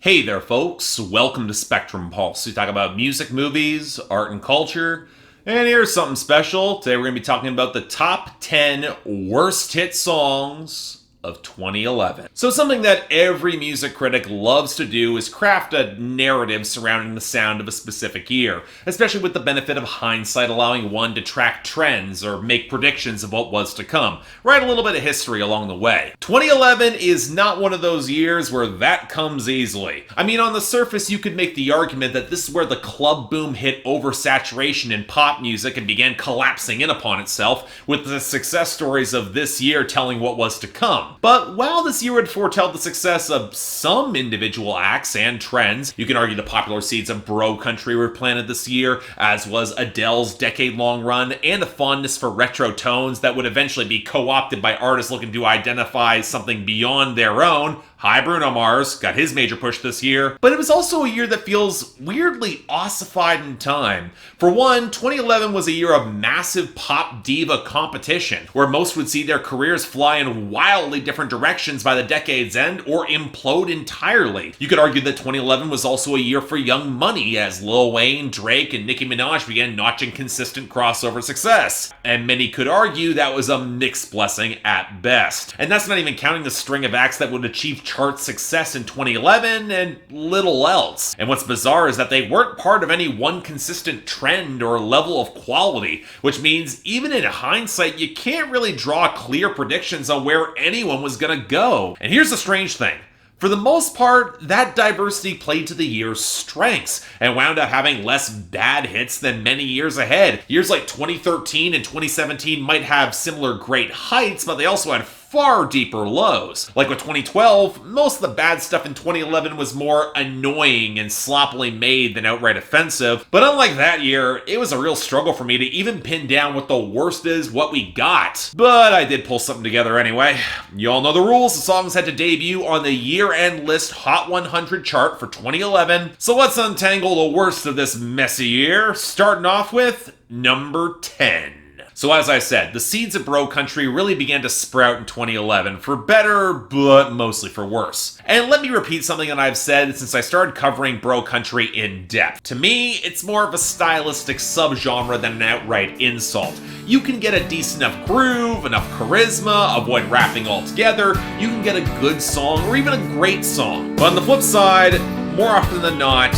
Hey there, folks. Welcome to Spectrum Pulse. We talk about music, movies, art, and culture. And here's something special. Today we're going to be talking about the top 10 worst hit songs of 2011. So something that every music critic loves to do is craft a narrative surrounding the sound of a specific year, especially with the benefit of hindsight allowing one to track trends or make predictions of what was to come. Write a little bit of history along the way. 2011 is not one of those years where that comes easily. I mean, on the surface, you could make the argument that this is where the club boom hit oversaturation in pop music and began collapsing in upon itself, with the success stories of this year telling what was to come. But while this year would foretell the success of some individual acts and trends, you can argue the popular seeds of bro country were planted this year, as was Adele's decade-long run, and a fondness for retro tones that would eventually be co-opted by artists looking to identify something beyond their own. Hi, Bruno Mars got his major push this year, but it was also a year that feels weirdly ossified in time. For one, 2011 was a year of massive pop diva competition, where most would see their careers fly in wildly different directions by the decade's end or implode entirely. You could argue that 2011 was also a year for Young Money, as Lil Wayne, Drake, and Nicki Minaj began notching consistent crossover success. And many could argue that was a mixed blessing at best. And that's not even counting the string of acts that would achieve chart success in 2011 and little else. And what's bizarre is that they weren't part of any one consistent trend or level of quality, which means even in hindsight, you can't really draw clear predictions on where anyone was gonna go. And here's the strange thing. For the most part, that diversity played to the year's strengths and wound up having less bad hits than many years ahead. Years like 2013 and 2017 might have similar great heights, but they also had far deeper lows. Like with 2012, most of the bad stuff in 2011 was more annoying and sloppily made than outright offensive. But unlike that year, it was a real struggle for me to even pin down what the worst is what we got. But I did pull something together anyway. You all know the rules. The songs had to debut on the year-end list Hot 100 chart for 2011. So let's untangle the worst of this messy year, starting off with number 10. So as I said, the seeds of bro country really began to sprout in 2011, for better, but mostly for worse. And let me repeat something that I've said since I started covering bro country in depth. To me, it's more of a stylistic subgenre than an outright insult. You can get a decent enough groove, enough charisma, avoid rapping altogether, you can get a good song, or even a great song. But on the flip side, more often than not,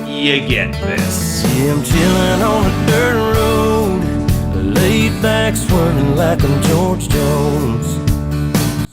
you get this. Yeah, I'm chilling on a dirt road, laid back, swerving like I'm George Jones.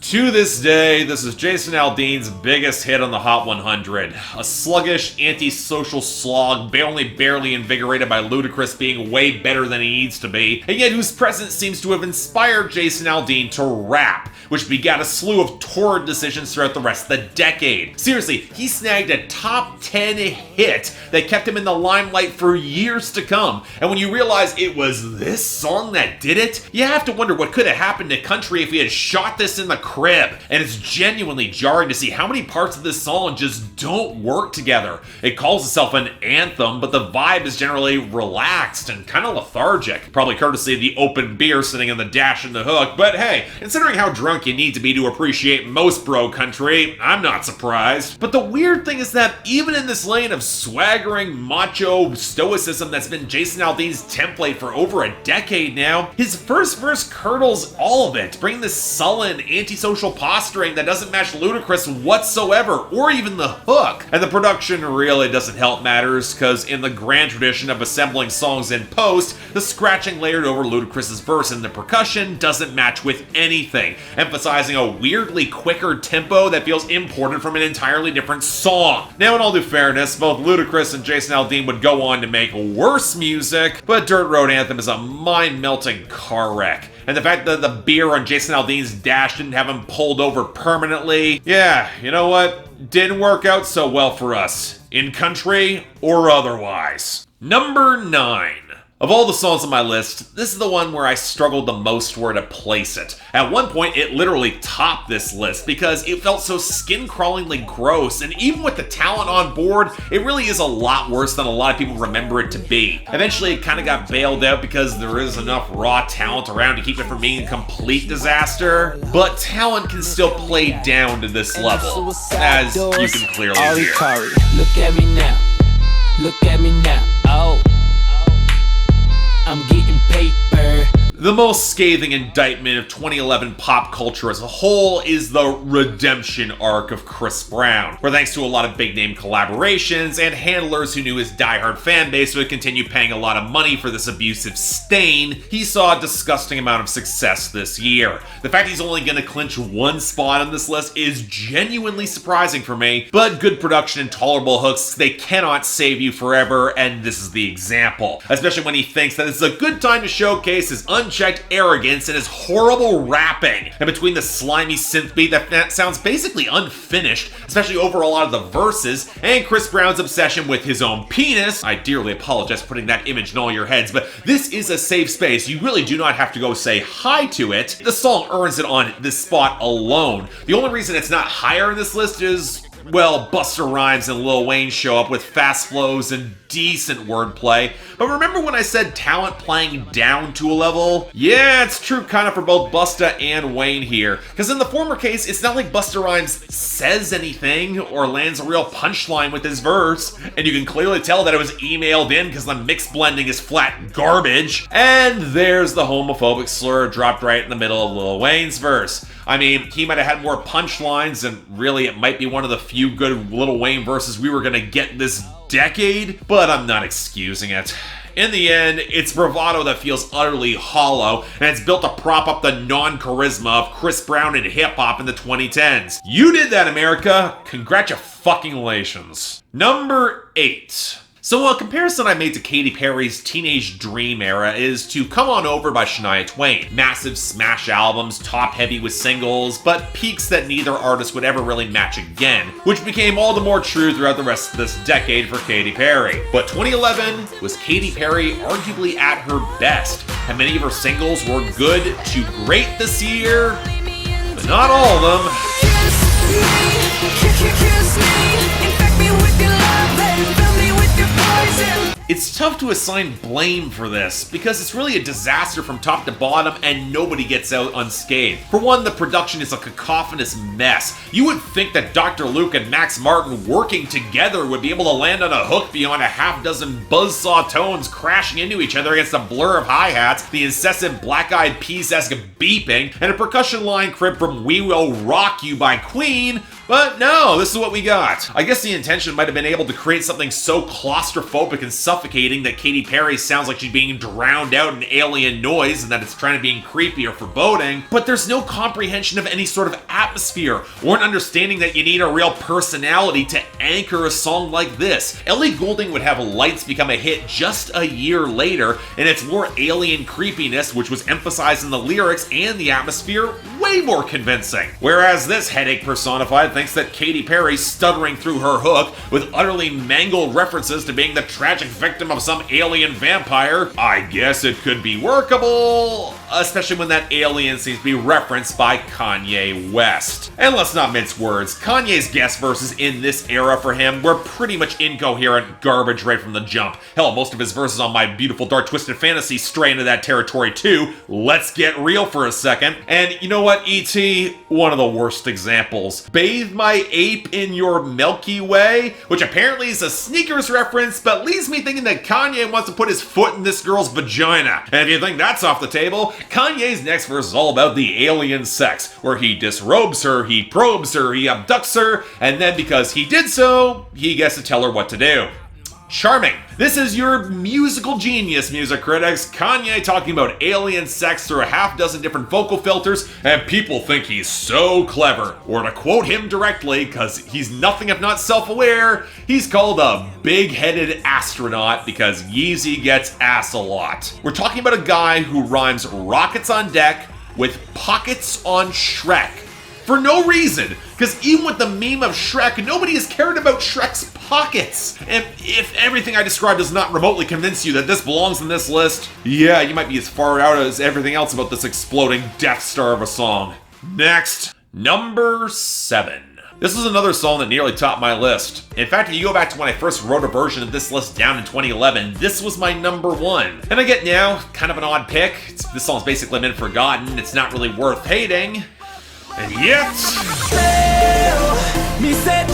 To this day, this is Jason Aldean's biggest hit on the Hot 100. A sluggish, antisocial slog, only barely invigorated by Ludacris being way better than he needs to be, and yet whose presence seems to have inspired Jason Aldean to rap, which begat a slew of torrid decisions throughout the rest of the decade. Seriously, he snagged a top 10 hit that kept him in the limelight for years to come, and when you realize it was this song that did it, you have to wonder what could have happened to country if we had shot this in the crib. And it's genuinely jarring to see how many parts of this song just don't work together. It calls itself an anthem, but the vibe is generally relaxed and kind of lethargic. Probably courtesy of the open beer sitting in the dash and the hook, but hey, considering how drunk you need to be to appreciate most bro country, I'm not surprised. But the weird thing is that even in this lane of swaggering macho stoicism that's been Jason Aldean's template for over a decade now, his first verse curdles all of it, bringing this sullen, antisocial posturing that doesn't match Ludacris whatsoever, or even the hook. And the production really doesn't help matters, because in the grand tradition of assembling songs in post, the scratching layered over Ludacris's verse and the percussion doesn't match with anything, emphasizing a weirdly quicker tempo that feels imported from an entirely different song. Now, in all due fairness, both Ludacris and Jason Aldean would go on to make worse music, but Dirt Road Anthem is a mind-melting car wreck. And the fact that the beer on Jason Aldean's dash didn't have him pulled over permanently, yeah, you know what? Didn't work out so well for us, in country or otherwise. Number 9. Of all the songs on my list, this is the one where I struggled the most where to place it. At one point, it literally topped this list because it felt so skin-crawlingly gross, and even with the talent on board, it really is a lot worse than a lot of people remember it to be. Eventually, it kind of got bailed out because there is enough raw talent around to keep it from being a complete disaster, but talent can still play down to this level, as you can clearly hear. Look at me now, look at me now, oh, I'm getting paper. The most scathing indictment of 2011 pop culture as a whole is the redemption arc of Chris Brown, where thanks to a lot of big-name collaborations and handlers who knew his diehard fan base would continue paying a lot of money for this abusive stain, he saw a disgusting amount of success this year. The fact he's only going to clinch one spot on this list is genuinely surprising for me, but good production and tolerable hooks, they cannot save you forever, and this is the example. Especially when he thinks that it's a good time to showcase his unchecked arrogance and his horrible rapping, and between the slimy synth beat that sounds basically unfinished, especially over a lot of the verses, and Chris Brown's obsession with his own penis. I dearly apologize for putting that image in all your heads, but this is a safe space. You really do not have to go say hi to it. The song earns it on this spot alone. The only reason it's not higher in this list is, well, Busta Rhymes and Lil Wayne show up with fast flows and decent wordplay. But remember when I said talent playing down to a level? Yeah, it's true kind of for both Busta and Wayne here. Because in the former case, it's not like Busta Rhymes says anything or lands a real punchline with his verse. And you can clearly tell that it was emailed in because the mix blending is flat garbage. And there's the homophobic slur dropped right in the middle of Lil Wayne's verse. I mean, he might have had more punchlines, and really it might be one of the few good Lil Wayne verses we were gonna get this decade, but I'm not excusing it. In the end, it's bravado that feels utterly hollow, and it's built to prop up the non-charisma of Chris Brown and hip-hop in the 2010s. You did that, America! Congratulations. Number 8. So a comparison I made to Katy Perry's Teenage Dream era is to Come On Over by Shania Twain. Massive smash albums, top-heavy with singles, but peaks that neither artist would ever really match again, which became all the more true throughout the rest of this decade for Katy Perry. But 2011 was Katy Perry arguably at her best, and many of her singles were good to great this year, but not all of them. Kiss me, infect me with your love and fill me with your poison. It's tough to assign blame for this, because it's really a disaster from top to bottom and nobody gets out unscathed. For one, the production is a cacophonous mess. You would think that Dr. Luke and Max Martin working together would be able to land on a hook beyond a half dozen buzzsaw tones crashing into each other against a blur of hi-hats, the incessant Black Eyed Peas-esque beeping, and a percussion line crib from We Will Rock You by Queen. But no, this is what we got. I guess the intention might have been able to create something so claustrophobic and suffocating that Katy Perry sounds like she's being drowned out in alien noise and that it's trying to be creepy or foreboding, but there's no comprehension of any sort of atmosphere or an understanding that you need a real personality to anchor a song like this. Ellie Goulding would have Lights become a hit just a year later, and its more alien creepiness, which was emphasized in the lyrics and the atmosphere, way more convincing. Whereas this headache personified thinks that Katy Perry stuttering through her hook with utterly mangled references to being the tragic victim of some alien vampire. I guess it could be workable, especially when that alien seems to be referenced by Kanye West. And let's not mince words, Kanye's guest verses in this era for him were pretty much incoherent garbage right from the jump. Hell, most of his verses on My Beautiful Dark Twisted Fantasy stray into that territory too. Let's get real for a second. And you know what, E.T.? One of the worst examples. Bathe my ape in your Milky Way, which apparently is a sneakers reference, but leaves me thinking that Kanye wants to put his foot in this girl's vagina. And if you think that's off the table, Kanye's next verse is all about the alien sex, where he disrobes her, he probes her, he abducts her, and then because he did so, he gets to tell her what to do. Charming. This is your musical genius, music critics. Kanye talking about alien sex through a half dozen different vocal filters, and people think he's so clever. Or to quote him directly, because he's nothing if not self-aware, he's called a big-headed astronaut because Yeezy gets ass a lot. We're talking about a guy who rhymes rockets on deck with pockets on Shrek. for no reason. Because even with the meme of Shrek, nobody has cared about Shrek's pockets. And if everything I described does not remotely convince you that this belongs in this list, yeah, you might be as far out as everything else about this exploding Death Star of a song. Next, number 7. This was another song that nearly topped my list. In fact, if you go back to when I first wrote a version of this list down in 2011, this was my number 1. And I get now, kind of an odd pick. This song's basically been forgotten. It's not really worth hating. And yet... Me said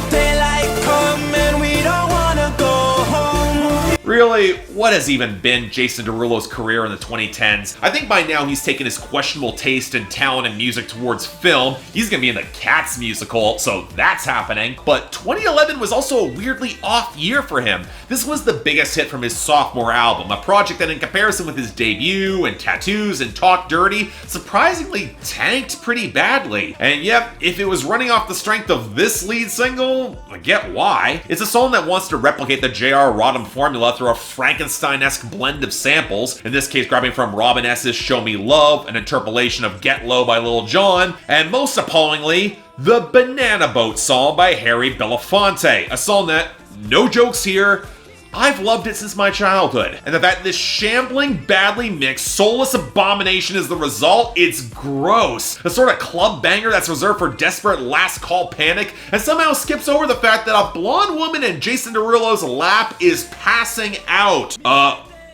daylight come and we don't wanna go home. Really, what has even been Jason Derulo's career in the 2010s? I think by now he's taken his questionable taste and talent in music towards film. He's gonna be in the Cats musical, so that's happening. But 2011 was also a weirdly off year for him. This was the biggest hit from his sophomore album, a project that in comparison with his debut and Tattoos and Talk Dirty, surprisingly tanked pretty badly. And yep, if it was running off the strength of this lead single, I get why. It's a song that wants to replicate the J.R. Rodham formula through a Frankenstein-esque blend of samples, in this case grabbing from Robin S.'s Show Me Love, an interpolation of Get Low by Lil Jon, and most appallingly, the Banana Boat song by Harry Belafonte, a song that, no jokes here, I've loved it since my childhood. And the fact this shambling, badly mixed, soulless abomination is the result, it's gross. The sort of club banger that's reserved for desperate last call panic, and somehow skips over the fact that a blonde woman in Jason Derulo's lap is passing out.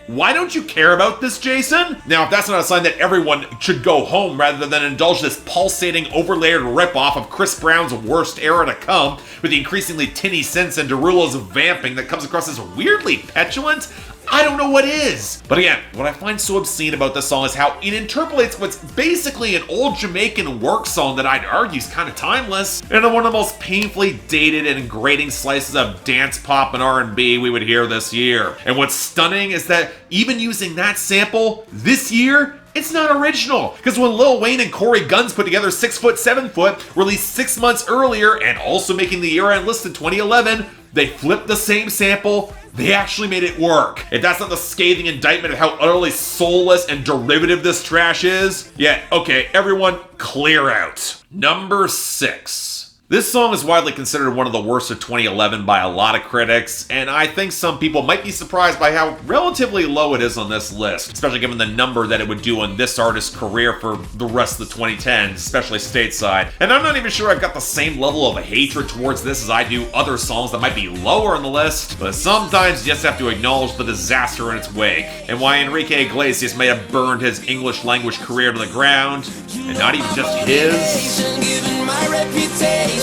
Why don't you care about this, Jason? Now, if that's not a sign that everyone should go home rather than indulge this pulsating, overlayered ripoff of Chris Brown's worst era to come, with the increasingly tinny synths and Derulo's vamping that comes across as weirdly petulant, I don't know what is. But again, what I find so obscene about this song is how it interpolates what's basically an old Jamaican work song that I'd argue is kind of timeless into one of the most painfully dated and grating slices of dance pop and R&B we would hear this year. And what's stunning is that even using that sample this year, it's not original, because when Lil Wayne and Corey Gunz put together 6 Foot 7 Foot, released 6 months earlier and also making the year-end list in 2011, they flipped the same sample. They actually made it work. If that's not the scathing indictment of how utterly soulless and derivative this trash is, yeah, okay, everyone clear out. Number 6. This song is widely considered one of the worst of 2011 by a lot of critics, and I think some people might be surprised by how relatively low it is on this list, especially given the number that it would do on this artist's career for the rest of the 2010s, especially stateside. And I'm not even sure I've got the same level of hatred towards this as I do other songs that might be lower on the list, but sometimes you just have to acknowledge the disaster in its wake, and why Enrique Iglesias may have burned his English language career to the ground, and not even just his. Given my reputation,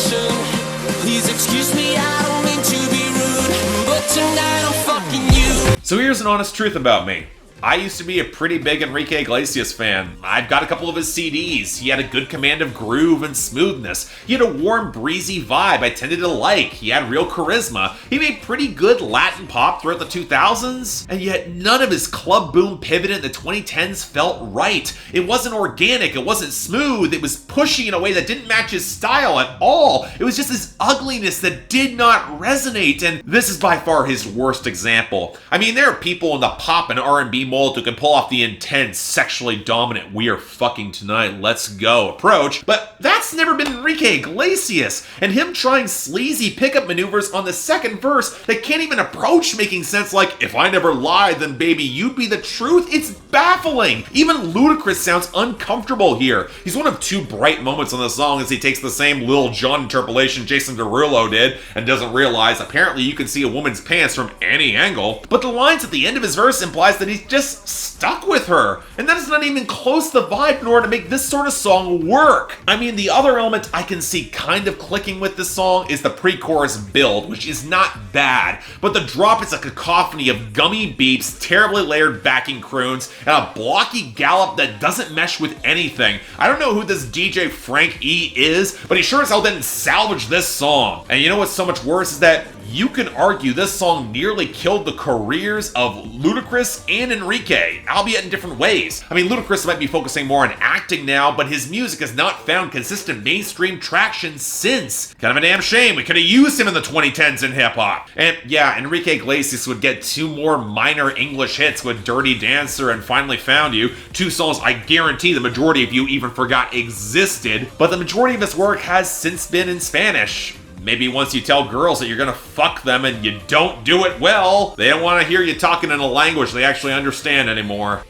please excuse me, I don't mean to be rude, but tonight I'm fucking you. So here's an honest truth about me. I used to be a pretty big Enrique Iglesias fan. I've got a couple of his CDs. He had a good command of groove and smoothness. He had a warm, breezy vibe I tended to like. He had real charisma. He made pretty good Latin pop throughout the 2000s, and yet none of his club boom pivot in the 2010s felt right. It wasn't organic, it wasn't smooth, it was pushy in a way that didn't match his style at all. It was just this ugliness that did not resonate, and this is by far his worst example. I mean, there are people in the pop and R&B mold who can pull off the intense, sexually dominant, we are fucking tonight, let's go approach, but that's never been Enrique Iglesias, and him trying sleazy pickup maneuvers on the second verse that can't even approach making sense, like, if I never lied, then baby, you'd be the truth, it's baffling. Even Ludacris sounds uncomfortable here. He's one of 2 bright moments on the song as he takes the same Lil Jon interpolation Jason Derulo did, and doesn't realize apparently you can see a woman's pants from any angle, but the lines at the end of his verse implies that he's just stuck with her, and that is not even close to the vibe in order to make this sort of song work. I mean, the other element I can see kind of clicking with this song is the pre-chorus build, which is not bad, but the drop is a cacophony of gummy beeps, terribly layered backing croons, and a blocky gallop that doesn't mesh with anything. I don't know who this DJ Frank E is, but he sure as hell didn't salvage this song. And you know what's so much worse is that you can argue this song nearly killed the careers of Ludacris and Enrique, albeit in different ways. I mean, Ludacris might be focusing more on acting now, but his music has not found consistent mainstream traction since. Kind of a damn shame. We could have used him in the 2010s in hip-hop. And yeah, Enrique Iglesias would get 2 more minor English hits with Dirty Dancer and Finally Found You, 2 songs I guarantee the majority of you even forgot existed, but the majority of his work has since been in Spanish. Maybe once you tell girls that you're gonna fuck them and you don't do it well, they don't want to hear you talking in a language they actually understand anymore.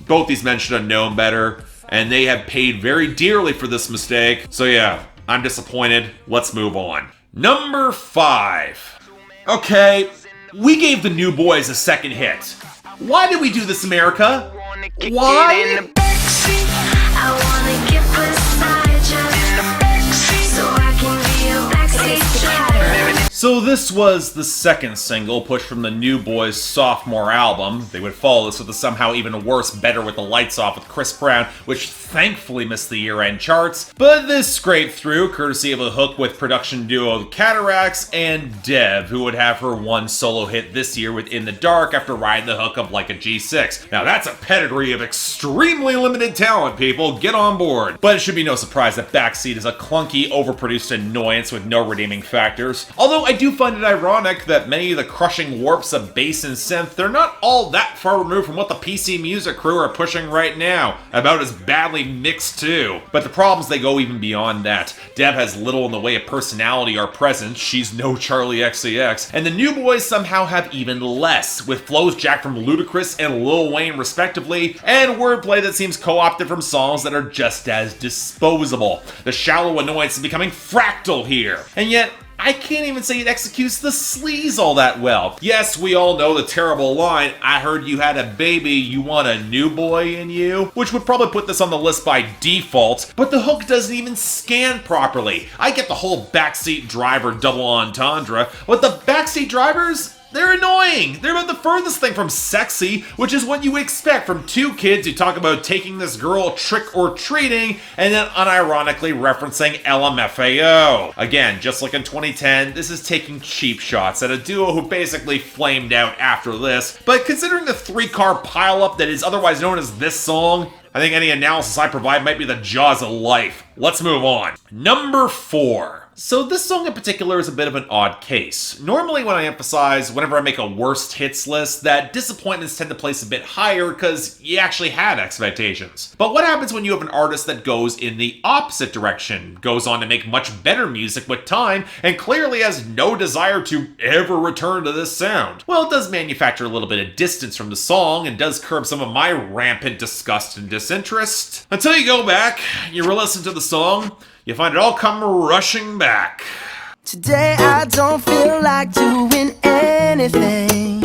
Both these men should have known better, and they have paid very dearly for this mistake. So yeah, I'm disappointed. Let's move on. Number 5. Okay, we gave the New Boyz a second hit. Why did we do this, America? Why? I wanna get beside you, so I can be your backseat driver. So this was the second single pushed from the New Boyz sophomore album. They would follow this with the somehow even worse Better with the Lights Off with Chris Brown, which thankfully missed the year-end charts. But this scraped through, courtesy of a hook with production duo Cataracs and Dev, who would have her one solo hit this year with In the Dark after riding the hook of Like a G6. Now that's a pedigree of extremely limited talent, people. Get on board. But it should be no surprise that Backseat is a clunky, overproduced annoyance with no redeeming factors. Although I do find it ironic that many of the crushing warps of bass and synth, they're not all that far removed from what the PC Music crew are pushing right now. About as badly mixed too. But the problems, they go even beyond that. Deb has little in the way of personality or presence, she's no Charlie XCX, and the New Boyz somehow have even less, with flows jacked from Ludacris and Lil Wayne respectively, and wordplay that seems co-opted from songs that are just as disposable. The shallow annoyance is becoming fractal here, and yet I can't even say it executes the sleaze all that well. Yes, we all know the terrible line, I heard you had a baby, you want a new boy in you? Which would probably put this on the list by default, but the hook doesn't even scan properly. I get the whole backseat driver double entendre, but the backseat drivers, they're annoying. They're about the furthest thing from sexy, which is what you would expect from 2 kids who talk about taking this girl trick-or-treating and then unironically referencing LMFAO. Again, just like in 2010, this is taking cheap shots at a duo who basically flamed out after this. But considering the 3-car pileup that is otherwise known as this song, I think any analysis I provide might be the jaws of life. Let's move on. Number 4. So this song in particular is a bit of an odd case. Normally when I emphasize, whenever I make a worst hits list, that disappointments tend to place a bit higher because you actually had expectations. But what happens when you have an artist that goes in the opposite direction, goes on to make much better music with time, and clearly has no desire to ever return to this sound? Well, it does manufacture a little bit of distance from the song, and does curb some of my rampant disgust and disinterest. Until you go back, you re-listen to the song, you find it all come rushing back. Today I don't feel like doing anything.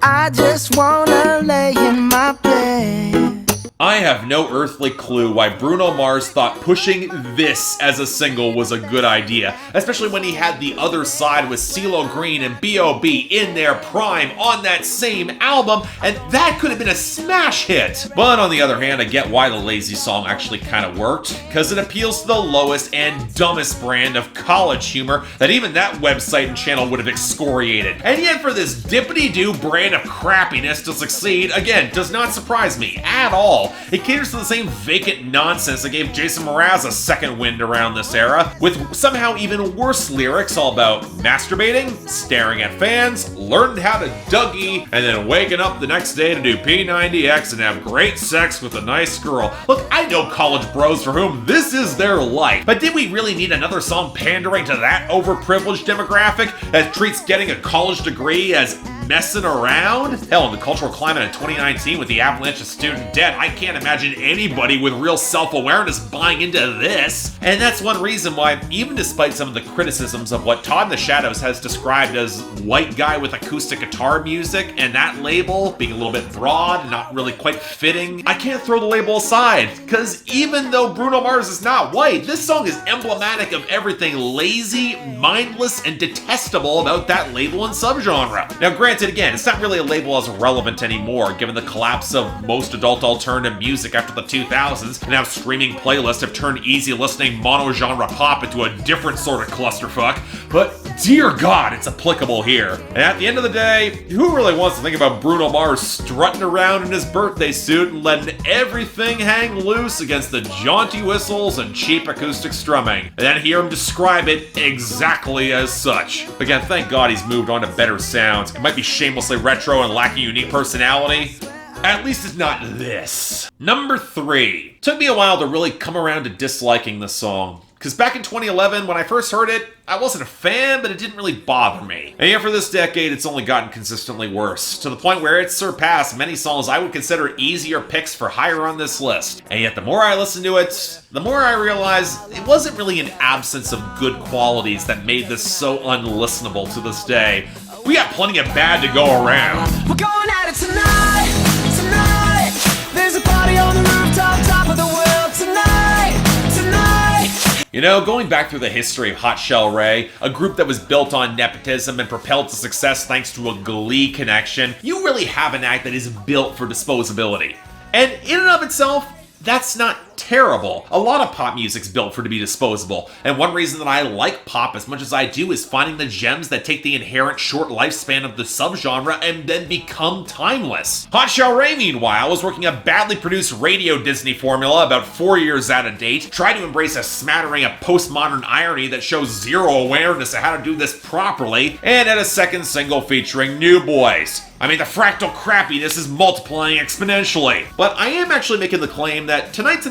I just wanna lay in my bed. I have no earthly clue why Bruno Mars thought pushing this as a single was a good idea, especially when he had The Other Side with CeeLo Green and B.O.B. in their prime on that same album, and that could have been a smash hit. But on the other hand, I get why the Lazy song actually kind of worked, because it appeals to the lowest and dumbest brand of college humor that even that website and channel would have excoriated. And yet for this dippity-doo brand of crappiness to succeed, again, does not surprise me at all. It caters to the same vacant nonsense that gave Jason Mraz a second wind around this era, with somehow even worse lyrics all about masturbating, staring at fans, learning how to Dougie, and then waking up the next day to do P90X and have great sex with a nice girl. Look, I know college bros for whom this is their life, but did we really need another song pandering to that overprivileged demographic that treats getting a college degree as messing around? Hell, in the cultural climate of 2019 with the avalanche of student debt, I can't imagine anybody with real self-awareness buying into this. And that's one reason why, even despite some of the criticisms of what Todd in the Shadows has described as white guy with acoustic guitar music, and that label being a little bit broad and not really quite fitting, I can't throw the label aside, because even though Bruno Mars is not white, this song is emblematic of everything lazy, mindless, and detestable about that label and subgenre. Now granted, again, it's not really a label as relevant anymore, given the collapse of most adult alternative music after the 2000s, and how streaming playlists have turned easy listening mono-genre pop into a different sort of clusterfuck. But dear God, it's applicable here. And at the end of the day, who really wants to think about Bruno Mars strutting around in his birthday suit and letting everything hang loose against the jaunty whistles and cheap acoustic strumming, and then hear him describe it exactly as such. Again, thank God he's moved on to better sounds. It might be shamelessly retro and lacking unique personality. At least it's not this. Number 3. Took me a while to really come around to disliking the song. Because back in 2011, when I first heard it, I wasn't a fan, but it didn't really bother me. And yet for this decade, it's only gotten consistently worse, to the point where it's surpassed many songs I would consider easier picks for higher on this list. And yet the more I listen to it, the more I realize it wasn't really an absence of good qualities that made this so unlistenable to this day. We got plenty of bad to go around. We're going at it tonight, tonight. There's a party on the rooftop, top of the world tonight, tonight. You know, going back through the history of Hot Chelle Ray, a group that was built on nepotism and propelled to success thanks to a Glee connection, you really have an act that is built for disposability. And in and of itself, that's not terrible. A lot of pop music's built for to be disposable, and one reason that I like pop as much as I do is finding the gems that take the inherent short lifespan of the subgenre and then become timeless. Hot Chelle Ray, meanwhile, was working a badly produced radio Disney formula about 4 years out of date, tried to embrace a smattering of postmodern irony that shows zero awareness of how to do this properly, and had a second single featuring New Boyz. I mean, the fractal crappiness is multiplying exponentially. But I am actually making the claim that Tonight,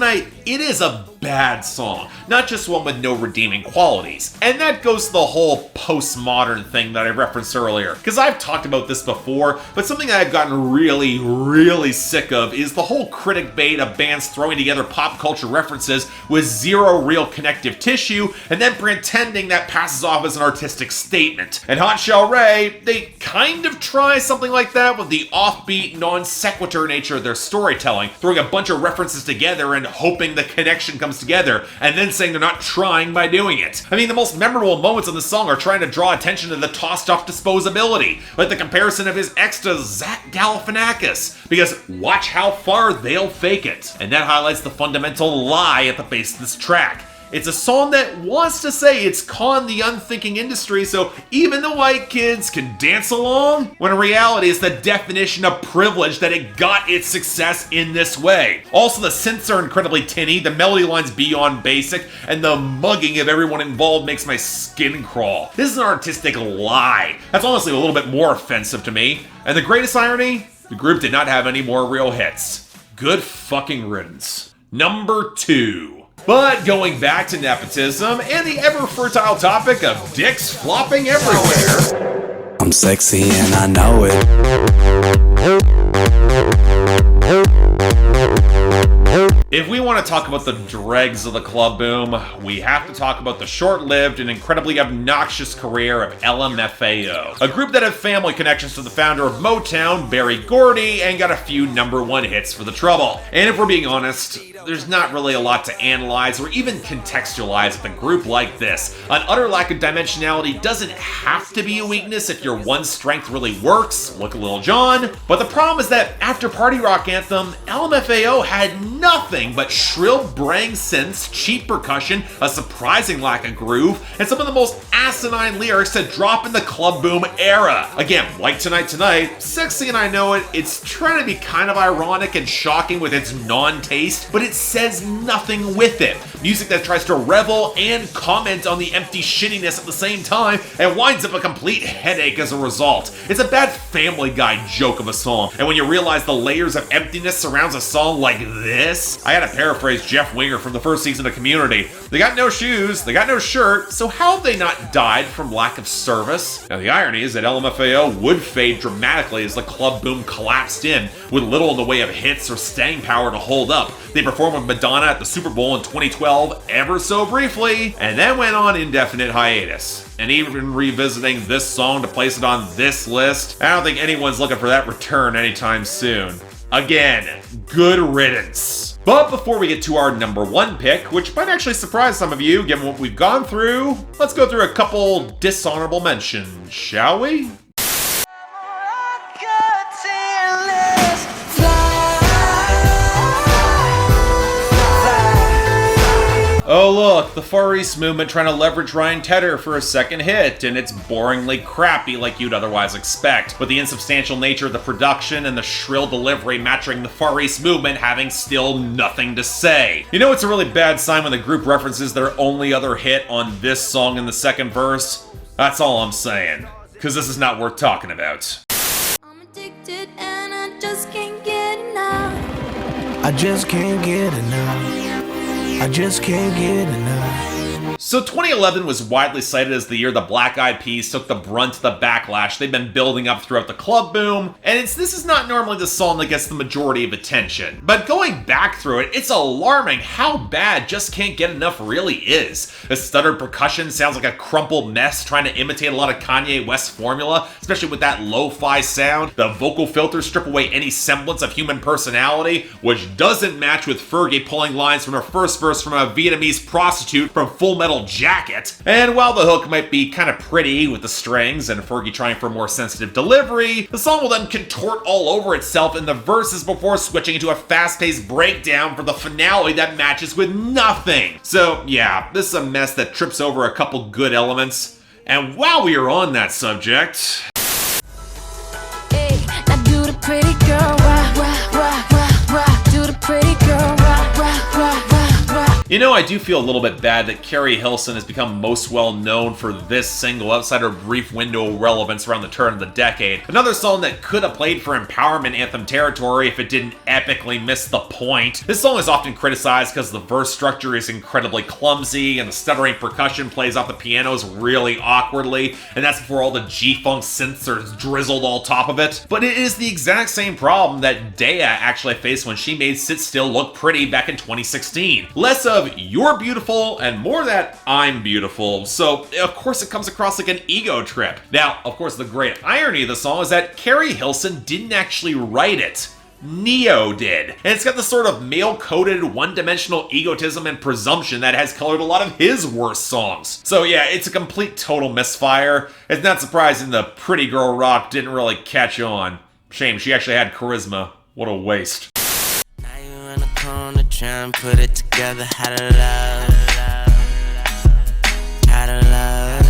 it is a bad song, not just one with no redeeming qualities. And that goes to the whole postmodern thing that I referenced earlier. Because I've talked about this before, but something that I've gotten really sick of is the whole critic bait of bands throwing together pop culture references with zero real connective tissue, and then pretending that passes off as an artistic statement. And Hot Chelle Ray, they kind of try something like that with the offbeat, non sequitur nature of their storytelling, throwing a bunch of references together and hoping the connection comes together, and then saying they're not trying by doing it. I mean, the most memorable moments of the song are trying to draw attention to the tossed off disposability, like the comparison of his ex to Zach Galifianakis, because watch how far they'll fake it. And that highlights the fundamental lie at the base of this track. It's a song that wants to say it's conned the unthinking industry so even the white kids can dance along, when in reality it's the definition of privilege that it got its success in this way. Also, the synths are incredibly tinny, the melody line's beyond basic, and the mugging of everyone involved makes my skin crawl. This is an artistic lie. That's honestly a little bit more offensive to me. And the greatest irony? The group did not have any more real hits. Good fucking riddance. Number 2. But going back to nepotism and the ever-fertile topic of dicks flopping everywhere. I'm sexy and I know it. If we want to talk about the dregs of the club boom, we have to talk about the short-lived and incredibly obnoxious career of LMFAO, a group that had family connections to the founder of Motown, Berry Gordy, and got a few #1 hits for the trouble. And if we're being honest, there's not really a lot to analyze or even contextualize with a group like this. An utter lack of dimensionality doesn't have to be a weakness if your one strength really works, look at Lil Jon. But the problem is that after Party Rock Anthem, LMFAO had nothing but shrill brang synths, cheap percussion, a surprising lack of groove, and some of the most asinine lyrics to drop in the club boom era. Again, like Tonight, sexy and I know it, it's trying to be kind of ironic and shocking with its non-taste, but it says nothing with it. Music that tries to revel and comment on the empty shittiness at the same time and winds up a complete headache as a result. It's a bad Family Guy joke of a song, and when you realize the layers of emptiness surrounds a song like this, I gotta paraphrase Jeff Winger from the first season of Community. They got no shoes, they got no shirt, so how have they not died from lack of service? Now the irony is that LMFAO would fade dramatically as the club boom collapsed in, with little in the way of hits or staying power to hold up. They performed with Madonna at the Super Bowl in 2012 ever so briefly, and then went on indefinite hiatus. And even revisiting this song to place it on this list, I don't think anyone's looking for that return anytime soon. Again, good riddance. But before we get to our #1 pick, which might actually surprise some of you given what we've gone through, let's go through a couple dishonorable mentions, shall we? Oh look, the Far East movement trying to leverage Ryan Tedder for a second hit, and it's boringly crappy like you'd otherwise expect, with the insubstantial nature of the production and the shrill delivery matching the Far East movement having still nothing to say. You know it's a really bad sign when the group references their only other hit on this song in the second verse? That's all I'm saying, because this is not worth talking about. I'm addicted and I just can't get enough. I just can't get enough. I just can't get enough. So 2011 was widely cited as the year the Black Eyed Peas took the brunt of the backlash they've been building up throughout the club boom, and this is not normally the song that gets the majority of attention. But going back through it, it's alarming how bad Just Can't Get Enough really is. The stuttered percussion sounds like a crumpled mess trying to imitate a lot of Kanye West formula, especially with that lo-fi sound. The vocal filters strip away any semblance of human personality, which doesn't match with Fergie pulling lines from her first verse from a Vietnamese prostitute from Full Metal Jacket. And while the hook might be kind of pretty with the strings and Fergie trying for more sensitive delivery, the song will then contort all over itself in the verses before switching into a fast-paced breakdown for the finale that matches with nothing. So yeah, this is a mess that trips over a couple good elements. And while we are on that subject... Hey, now do the pretty girl rock, rock, rock, rock, rock. Do the pretty girl rock, rock, rock, rock, rock. You know, I do feel a little bit bad that Keri Hilson has become most well known for this single outside her brief window of relevance around the turn of the decade. Another song that could have played for empowerment anthem territory if it didn't epically miss the point. This song is often criticized because the verse structure is incredibly clumsy and the stuttering percussion plays off the pianos really awkwardly, and that's before all the G-funk synths are drizzled all top of it. But it is the exact same problem that Daya actually faced when she made Sit Still look pretty back in 2016. Less of "you're beautiful" and more that "I'm beautiful." So, of course, it comes across like an ego trip. Now, of course, the great irony of the song is that Keri Hilson didn't actually write it. Neo did. And it's got the sort of male-coded, one-dimensional egotism and presumption that has colored a lot of his worst songs. So yeah, it's a complete total misfire. It's not surprising the pretty girl rock didn't really catch on. Shame, she actually had charisma. What a waste. Now you in the corner trying to put it together. How to love, how to love.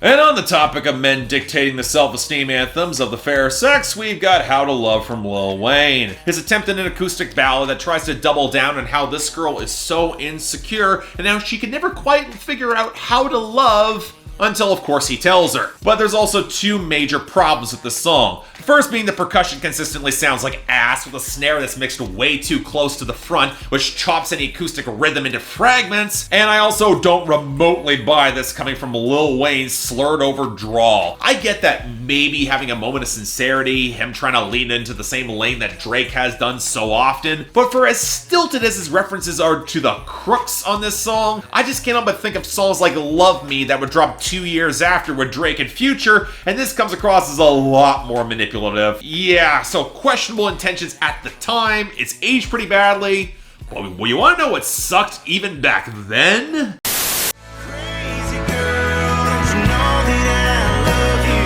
And on the topic of men dictating the self-esteem anthems of the fair sex, we've got How to Love from Lil Wayne. His attempt at an acoustic ballad that tries to double down on how this girl is so insecure and how she can never quite figure out how to love until, of course, he tells her. But there's also two major problems with this song. The first being the percussion consistently sounds like ass with a snare that's mixed way too close to the front, which chops any acoustic rhythm into fragments. And I also don't remotely buy this coming from Lil Wayne's slurred over drawl. I get that maybe having a moment of sincerity, him trying to lean into the same lane that Drake has done so often, but for as stilted as his references are to the crooks on this song, I just can't help but think of songs like Love Me that would drop 2 years after with Drake and Future, and this comes across as a lot more manipulative. Yeah, so questionable intentions at the time, it's aged pretty badly, but you want to know what sucked even back then? Crazy girl, don't you know that I love you?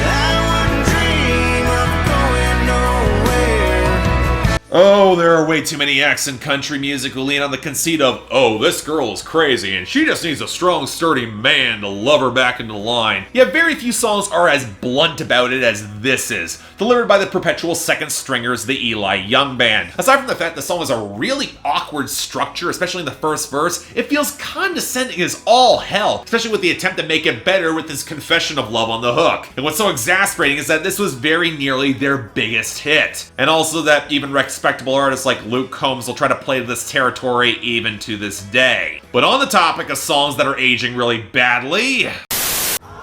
I wouldn't dream of going nowhere. Oh, there are way too many acts in country music who lean on the conceit of, oh, this girl is crazy and she just needs a strong, sturdy man to love her back into line. Yet very few songs are as blunt about it as this is, delivered by the perpetual second stringers, the Eli Young Band. Aside from the fact the song has a really awkward structure, especially in the first verse, it feels condescending as all hell, especially with the attempt to make it better with his confession of love on the hook. And what's so exasperating is that this was very nearly their biggest hit. And also that even respectable artists like Luke Combs will try to play to this territory even to this day. But on the topic of songs that are aging really badly,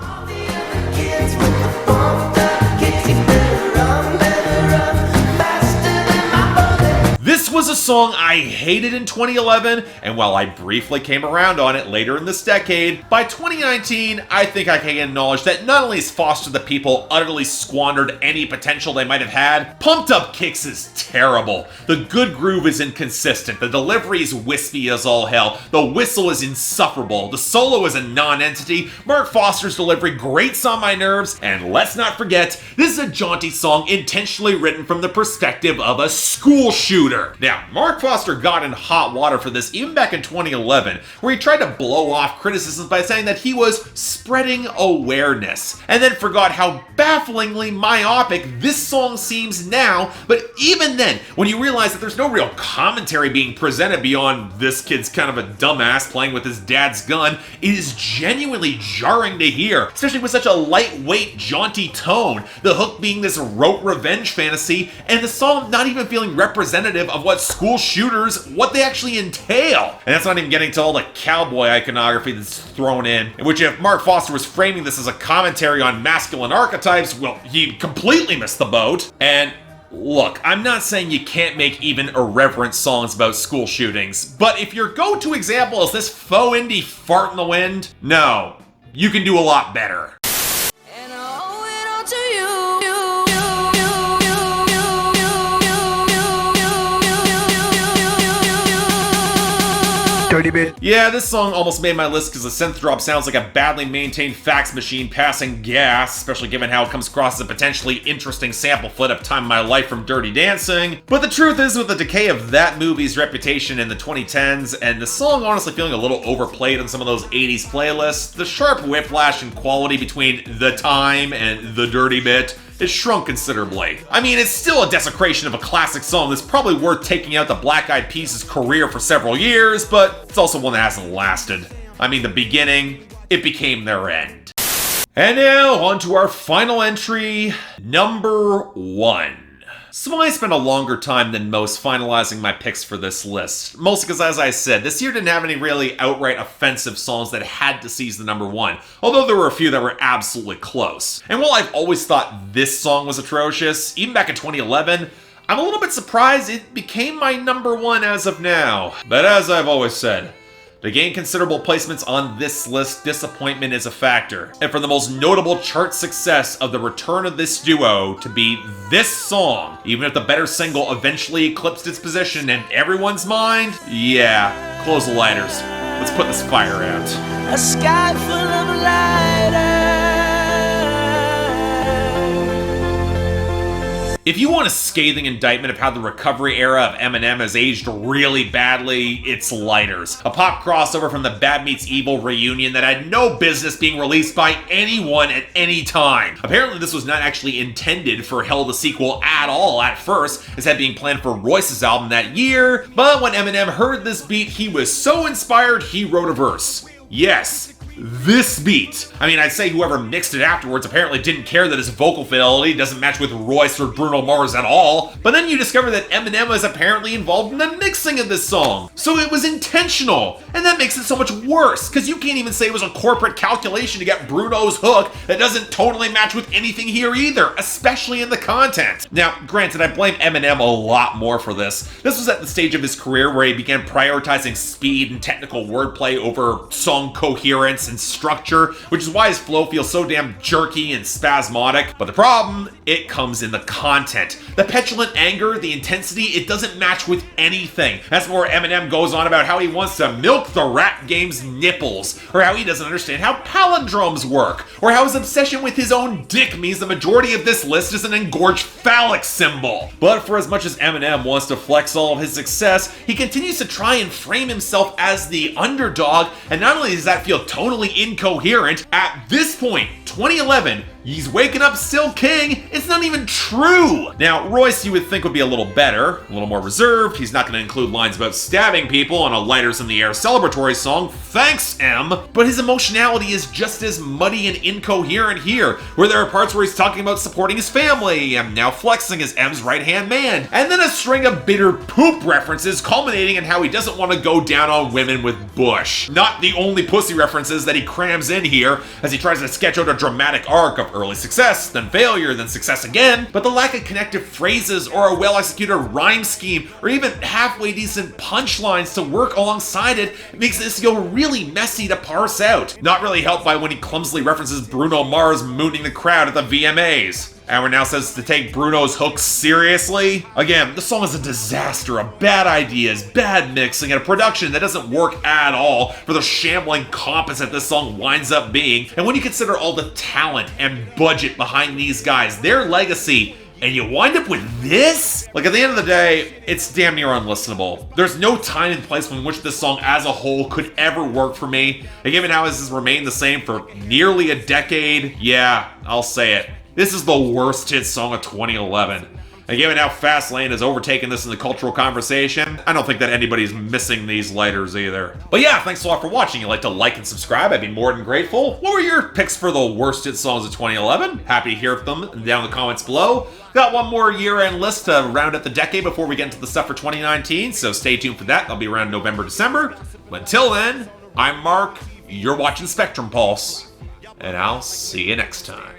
All the other kids with the bump that gets you better run faster than my bullet. this was a song I hated in 2011, and while I briefly came around on it later in this decade, by 2019, I think I can acknowledge that not only has Foster the People utterly squandered any potential they might have had, Pumped Up Kicks is terrible. The good groove is inconsistent, the delivery is wispy as all hell, the whistle is insufferable, the solo is a non-entity, Mark Foster's delivery grates on my nerves, and let's not forget, this is a jaunty song intentionally written from the perspective of a school shooter. Now, Now, Mark Foster got in hot water for this even back in 2011, where he tried to blow off criticisms by saying that he was spreading awareness, and then forgot how bafflingly myopic this song seems now. But even then, when you realize that there's no real commentary being presented beyond this kid's kind of a dumbass playing with his dad's gun, it is genuinely jarring to hear, especially with such a lightweight, jaunty tone, the hook being this rote revenge fantasy, and the song not even feeling representative of what school shooters, what they actually entail. And that's not even getting to all the cowboy iconography that's thrown in which if Mark Foster was framing this as a commentary on masculine archetypes, well, he completely missed the boat. And look, I'm not saying you can't make even irreverent songs about school shootings, but if your go-to example is this faux indie fart in the wind, no, you can do a lot better. And I owe it all to you. Dirty bit. Yeah, this song almost made my list because the synth drop sounds like a badly maintained fax machine passing gas, especially given how it comes across as a potentially interesting sample flip of Time of My Life from Dirty Dancing. But the truth is, with the decay of that movie's reputation in the 2010s, and the song honestly feeling a little overplayed on some of those 80s playlists, the sharp whiplash in quality between The Time and The Dirty Bit is shrunk considerably. I mean, it's still a desecration of a classic song that's probably worth taking out the Black Eyed Peas' career for several years, but it's also one that hasn't lasted. I mean, the beginning, it became their end. And now, on to our final entry, number 1. So I spent a longer time than most finalizing my picks for this list. Mostly because, as I said, this year didn't have any really outright offensive songs that had to seize the number 1, although there were a few that were absolutely close. And while I've always thought this song was atrocious, even back in 2011, I'm a little bit surprised it became my number 1 as of now. But as I've always said, to gain considerable placements on this list, disappointment is a factor. And for the most notable chart success of the return of this duo to be this song, even if the better single eventually eclipsed its position in everyone's mind, yeah, close the lighters. Let's put this fire out. A sky full of lighters. If you want a scathing indictment of how the recovery era of Eminem has aged really badly, it's Lighters, a pop crossover from the Bad Meets Evil reunion that had no business being released by anyone at any time. Apparently this was not actually intended for Hell the sequel at all at first, instead being planned for Royce's album that year, but when Eminem heard this beat, he was so inspired he wrote a verse. Yes, this beat. I mean, I'd say whoever mixed it afterwards apparently didn't care that his vocal fidelity doesn't match with Royce or Bruno Mars at all, but then you discover that Eminem was apparently involved in the mixing of this song. So it was intentional, and that makes it so much worse, because you can't even say it was a corporate calculation to get Bruno's hook that doesn't totally match with anything here either, especially in the content. Now, granted, I blame Eminem a lot more for this. This was at the stage of his career where he began prioritizing speed and technical wordplay over song coherence and structure, which is why his flow feels so damn jerky and spasmodic. But the problem, it comes in the content. The petulant anger, the intensity, it doesn't match with anything. That's where Eminem goes on about how he wants to milk the rap game's nipples, or how he doesn't understand how palindromes work, or how his obsession with his own dick means the majority of this list is an engorged phallic symbol. But for as much as Eminem wants to flex all of his success, he continues to try and frame himself as the underdog, and not only does that feel tonally incoherent, at this point, 2011, he's waking up still king, it's not even true. Now, Royce you would think would be a little better, a little more reserved. He's not going to include lines about stabbing people on a Lighters in the Air celebratory song, thanks M, but his emotionality is just as muddy and incoherent here, where there are parts where he's talking about supporting his family and now flexing as M's right-hand man, and then a string of bitter poop references culminating in how he doesn't want to go down on women with Bush. Not the only pussy references that he crams in here as he tries to sketch out a dramatic arc of early success, then failure, then success again, but the lack of connective phrases or a well-executed rhyme scheme or even halfway decent punchlines to work alongside it makes this feel really messy to parse out. Not really helped by when he clumsily references Bruno Mars mooning the crowd at the VMAs. Our now says to take Bruno's hook seriously. Again, the song is a disaster of bad ideas, bad mixing, and a production that doesn't work at all for the shambling compass that this song winds up being. And when you consider all the talent and budget behind these guys, their legacy, and you wind up with this? Like, at the end of the day, it's damn near unlistenable. There's no time and place in which this song as a whole could ever work for me, and given how this has remained the same for nearly a decade, yeah, I'll say it. This is the worst hit song of 2011. And given how Fastlane has overtaken this in the cultural conversation, I don't think that anybody's missing these lighters either. But yeah, thanks a lot for watching. If you'd like to like and subscribe, I'd be more than grateful. What were your picks for the worst hit songs of 2011? Happy to hear them down in the comments below. Got one more year-end list to round out the decade before we get into the stuff for 2019, so stay tuned for that. That'll be around November, December. But until then, I'm Mark, you're watching Spectrum Pulse, and I'll see you next time.